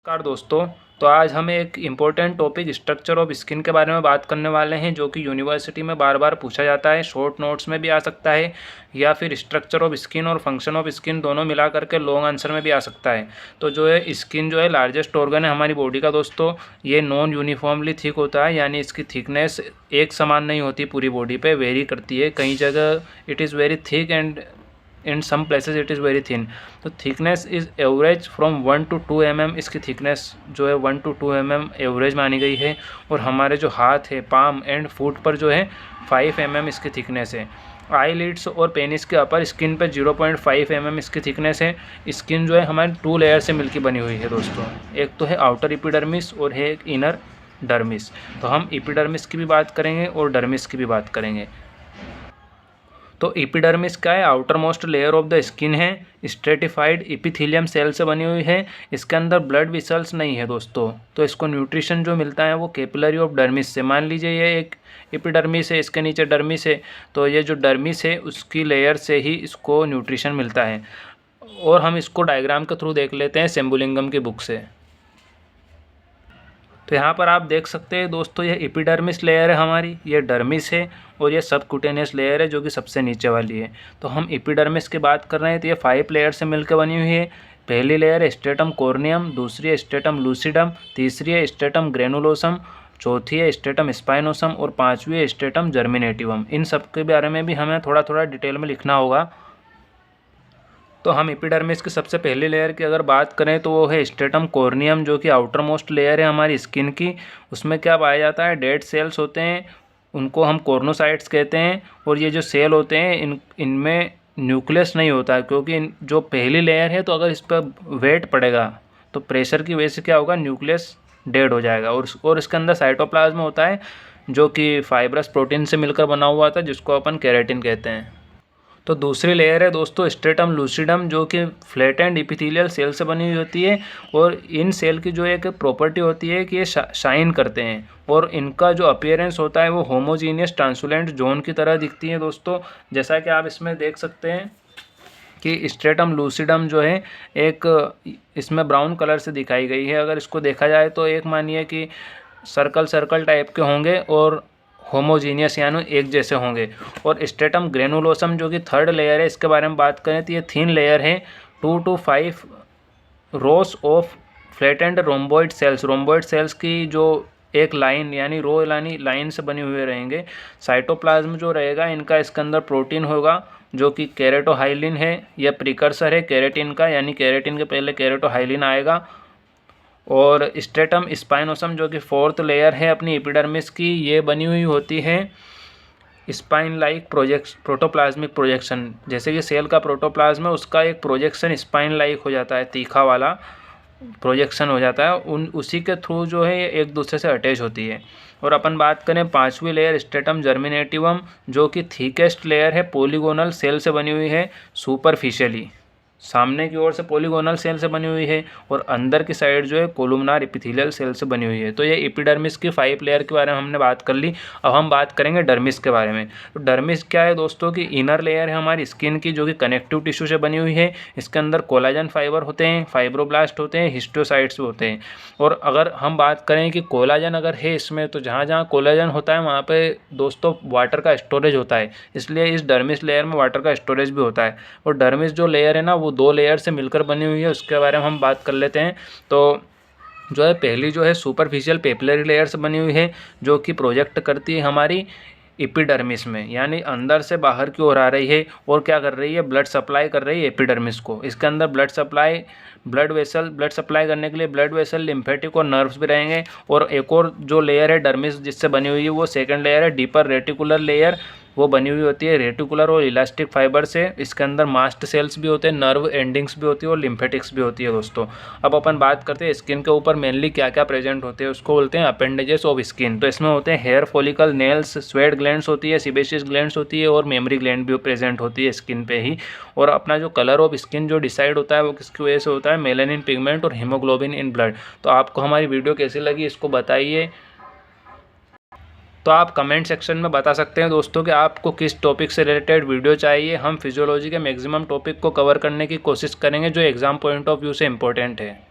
नमस्कार दोस्तों। तो आज हम एक important topic structure of skin के बारे में बात करने वाले हैं, जो कि यूनिवर्सिटी में बार बार पूछा जाता है। शॉर्ट नोट्स में भी आ सकता है या फिर स्ट्रक्चर ऑफ स्किन और फंक्शन ऑफ स्किन दोनों मिला करके लॉन्ग आंसर में भी आ सकता है। तो जो है स्किन जो है लार्जेस्ट ऑर्गन है हमारी बॉडी का दोस्तों। ये नॉन यूनिफॉर्मली थिक होता है, यानी इसकी थिकनेस एक समान नहीं होती, पूरी बॉडी पे वेरी करती है। कई जगह it is very thick and in some places it is very thin. तो thickness is average from 1 to 2 mm। इसकी थिकनेस जो है 1 to 2 mm एवरेज मानी गई है। और हमारे जो हाथ है, पाम एंड फुट पर जो है 5 mm इसकी थिकनेस है। आई लिड्स और पेनिस के अपर स्किन पे 0.5 mm इसकी थिकनेस है। स्किन जो है हमारी 2 लेयर से मिलकर बनी हुई है दोस्तों। एक तो है आउटर एपिडर्मिस और है एक इनर डर्मिस। तो हम एपिडर्मिस की भी बात करेंगे और डर्मिस की भी बात करेंगे। तो एपिडर्मिस क्या है? Outer most layer of the skin है, स्ट्रेटिफाइड एपिथेलियम सेल से बनी हुई है। इसके अंदर ब्लड वेसल्स नहीं है दोस्तों। तो इसको न्यूट्रिशन जो मिलता है वो कैपिलरी ऑफ डर्मिस से। मान लीजिए ये एक एपिडर्मिस है, इसके नीचे डर्मिस है, तो ये जो डर्मिस है उसकी लेयर से ही इसको न्यूट्रिशन मिलता है। और हम इसको डायग्राम के थ्रू देख लेते हैं सेम्बुलिंगम की बुक से। तो यहाँ पर आप देख सकते हैं दोस्तों, ये एपिडर्मिस लेयर है हमारी, ये डर्मिस है, और ये सबक्यूटेनियस लेयर है जो कि सबसे नीचे वाली है। तो हम एपिडर्मिस की बात कर रहे हैं, तो ये 5 लेयर से मिलकर बनी हुई है। पहली लेयर है स्ट्रेटम कॉर्नियम, दूसरी है स्ट्रेटम लूसिडम, तीसरी है स्ट्रेटम ग्रेनुलोसम, चौथी है स्ट्रेटम स्पाइनोसम और पाँचवीं है स्ट्रेटम जर्मिनेटिवम। इन सब के बारे में भी हमें थोड़ा थोड़ा डिटेल में लिखना होगा। तो हम एपिडर्मिस की सबसे पहली लेयर की अगर बात करें तो वो है स्ट्रेटम कॉर्नियम, जो कि आउटर मोस्ट लेयर है हमारी स्किन की। उसमें क्या पाया जाता है? डेड सेल्स होते हैं, उनको हम कॉर्नोसाइट्स कहते हैं। और ये जो सेल होते हैं इनमें न्यूक्लियस नहीं होता है, क्योंकि जो पहली लेयर है तो अगर इस पर वेट पड़ेगा तो प्रेशर की वजह से क्या होगा? न्यूक्लियस डेड हो जाएगा। और इसके अंदर साइटोप्लाज्म होता है जो कि फाइब्रस प्रोटीन से मिलकर बना हुआ था, जिसको अपन केराटिन कहते हैं। तो दूसरी लेयर है दोस्तों स्ट्रेटम लूसिडम, जो कि फ्लैटेंड एपिथेलियल सेल से बनी हुई होती है। और इन सेल की जो एक प्रॉपर्टी होती है कि ये शाइन करते हैं, और इनका जो अपीयरेंस होता है वो होमोजीनियस ट्रांसुलेंट जोन की तरह दिखती है दोस्तों। जैसा कि आप इसमें देख सकते हैं कि स्ट्रेटम लूसिडम जो है एक इसमें ब्राउन कलर से दिखाई गई है। अगर इसको देखा जाए तो एक मानिए कि सर्कल सर्कल टाइप के होंगे और होमोजीनियस यानी एक जैसे होंगे। और स्ट्रेटम ग्रेनुलोसम जो कि थर्ड लेयर है, इसके बारे में बात करें तो ये थिन लेयर है। 2 to 5 rows of flattened rhomboid cells. Rhomboid cells की जो एक लाइन यानी रो यानी लाइन से बने हुए रहेंगे। साइटोप्लाज्म जो रहेगा इनका, इसके अंदर प्रोटीन होगा जो कि केरेटोहाइलिन है। यह प्रिकर्सर है केरेटिन का, यानी केरेटिन के पहले केरेटोहाइलिन आएगा। और स्ट्रेटम स्पाइनोसम जो कि 4th लेयर है अपनी एपिडर्मिस की, ये बनी हुई होती है स्पाइन लाइक प्रोटोप्लाज्मिक प्रोजेक्शन। जैसे कि सेल का प्रोटोप्लाज्म है, उसका एक प्रोजेक्शन स्पाइन लाइक हो जाता है, तीखा वाला प्रोजेक्शन हो जाता है। उसी के थ्रू जो है ये एक दूसरे से अटैच होती है। और अपन बात करें 5वीं लेयर स्ट्रेटम जर्मिनेटिवम, जो कि थिकेस्ट लेयर है, पॉलीगोनल सेल से बनी हुई है। सुपरफिशियली सामने की ओर से पॉलीगोनल सेल से बनी हुई है, और अंदर की साइड जो है कोलुमनार एपिथेलियल सेल से बनी हुई है। तो ये एपिडर्मिस की 5 लेयर के बारे में हमने बात कर ली। अब हम बात करेंगे डर्मिस के बारे में। तो डर्मिस क्या है दोस्तों की इनर लेयर है हमारी स्किन की, जो कि कनेक्टिव टिश्यू से बनी हुई है। इसके अंदर कोलाजन फाइबर होते हैं, फाइब्रोब्लास्ट होते हैं, हिस्टोसाइट्स भी होते हैं। और अगर हम बात करें कि कोलाजन अगर है इसमें, तो जहाँ जहाँ कोलाजन होता है वहाँ पे दोस्तों वाटर का स्टोरेज होता है, इसलिए इस डर्मिस लेयर में वाटर का स्टोरेज भी होता है। और डर्मिस जो लेयर है ना, वो 2 लेयर से मिलकर बनी हुई है, उसके बारे में हम बात कर लेते हैं। तो जो है पहली जो है सुपरफिशियल पेपिलरी लेयर से बनी हुई है, जो कि प्रोजेक्ट करती है हमारी एपिडर्मिस में, यानी अंदर से बाहर की ओर आ रही है। और क्या कर रही है? ब्लड सप्लाई कर रही है एपिडर्मिस को। इसके अंदर ब्लड सप्लाई करने के लिए ब्लड वेसल, लिम्फेटिक और नर्व्स भी रहेंगे। और एक और जो लेयर है डर्मिस जिससे बनी हुई है, वो सेकंड लेयर है डीपर रेटिकुलर लेयर। वो बनी हुई होती है रेटिकुलर और इलास्टिक फाइबर से। इसके अंदर मास्ट सेल्स भी होते हैं, नर्व एंडिंग्स भी होती है और लिम्फेटिक्स भी होती है दोस्तों। अब अपन बात करते हैं स्किन के ऊपर मेनली क्या क्या प्रेजेंट होते हैं, उसको बोलते हैं अपेंडेजेस ऑफ स्किन। तो इसमें होते हैं hair follicle, nails, sweat glands होती है, सिबेशियस ग्लैंड्स होती है, और मेमरी ग्लैंड भी प्रेजेंट होती है स्किन पे ही। और अपना जो कलर ऑफ स्किन जो डिसाइड होता है वो किसकी वजह से होता है? मेलानिन पिगमेंट और हीमोग्लोबिन इन ब्लड। तो आपको हमारी वीडियो कैसी लगी इसको बताइए। तो आप कमेंट सेक्शन में बता सकते हैं दोस्तों कि आपको किस टॉपिक से रिलेटेड वीडियो चाहिए। हम फिजियोलॉजी के मैक्सिमम टॉपिक को कवर करने की कोशिश करेंगे जो एग्ज़ाम पॉइंट ऑफ व्यू से इम्पोर्टेंट है।